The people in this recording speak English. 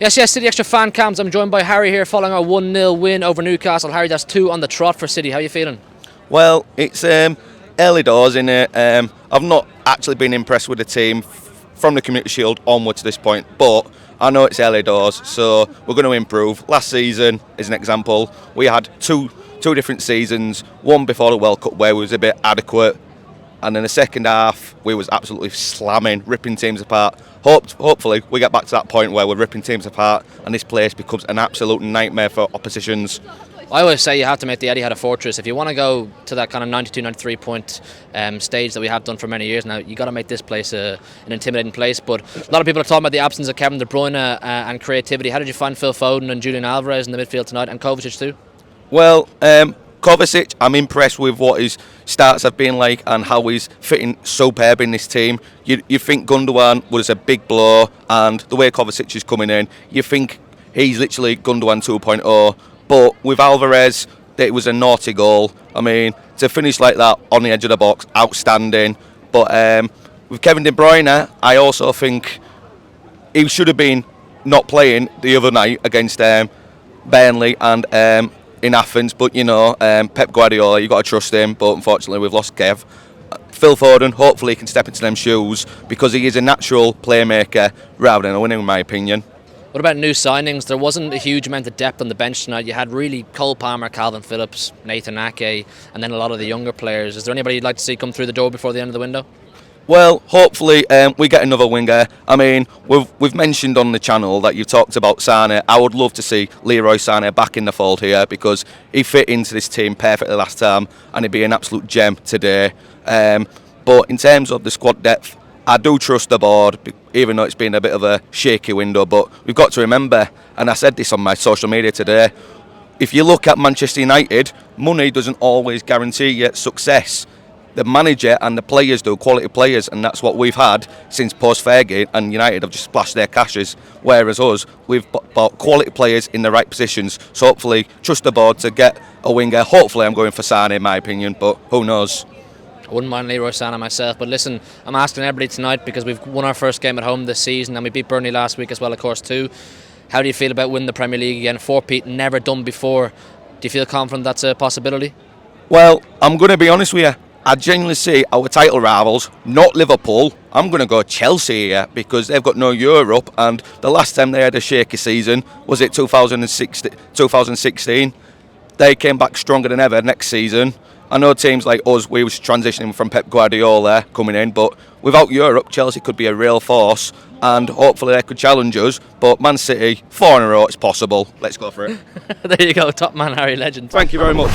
Yes, City Extra fan cams. I'm joined by Harry here following our 1-0 win over Newcastle. Harry, that's 2 on the trot for City. How are you feeling? Well, it's early doors, innit? I've not actually been impressed with the team from the Community Shield onward to this point, but I know it's early doors, so we're going to improve. Last season is an example. We had two different seasons, one before the World Cup where we was a bit adequate, and in the second half we was absolutely slamming, ripping teams apart. Hopefully we get back to that point where we're ripping teams apart and this place becomes an absolute nightmare for oppositions. I always say you have to make the Etihad a fortress. If you want to go to that kind of 92, 93 point stage that we have done for many years now, you got to make this place an intimidating place. But a lot of people are talking about the absence of Kevin De Bruyne and creativity. How did you find Phil Foden and Julian Alvarez in the midfield tonight, and Kovacic too? Well, Kovacic, I'm impressed with what his starts have been like and how he's fitting superb in this team. You think Gundogan was a big blow, and the way Kovacic is coming in, you think he's literally Gundogan 2.0. But with Alvarez, it was a naughty goal. I mean, to finish like that on the edge of the box, outstanding. But with Kevin De Bruyne, I also think he should have been not playing the other night against Burnley and in Athens. But, you know, Pep Guardiola, you've got to trust him. But unfortunately, we've lost Kev. Phil Foden, hopefully he can step into them shoes because he is a natural playmaker rather than a winner, in my opinion. What about new signings? There wasn't a huge amount of depth on the bench tonight. You had really Cole Palmer, Calvin Phillips, Nathan Ake, and then a lot of the younger players. Is there anybody you'd like to see come through the door before the end of the window? Well, hopefully we get another winger. I mean, we've mentioned on the channel that you've talked about Sane. I would love to see Leroy Sane back in the fold here because he fit into this team perfectly last time and he'd be an absolute gem today. But in terms of the squad depth, I do trust the board, even though it's been a bit of a shaky window. But we've got to remember, and I said this on my social media today, if you look at Manchester United, money doesn't always guarantee you success. The manager and the players do, quality players, and that's what we've had since post-Fergie, and United have just splashed their cashes, whereas us, we've bought quality players in the right positions. So hopefully, trust the board to get a winger. Hopefully I'm going for Sane in my opinion, but who knows. I wouldn't mind Leroy Sane myself, but listen, I'm asking everybody tonight because we've won our first game at home this season and we beat Burnley last week as well, of course, too. How do you feel about winning the Premier League again? 4-peat, never done before. Do you feel confident that's a possibility? Well, I'm going to be honest with you. I genuinely see our title rivals, not Liverpool. I'm going to go Chelsea here because they've got no Europe, and the last time they had a shaky season was it 2016. They came back stronger than ever next season. I know teams like us, we was transitioning from Pep Guardiola coming in, but without Europe, Chelsea could be a real force and hopefully they could challenge us. But Man City, 4 in a row, it's possible. Let's go for it. There you go, top man Harry, legend. Thank you very much.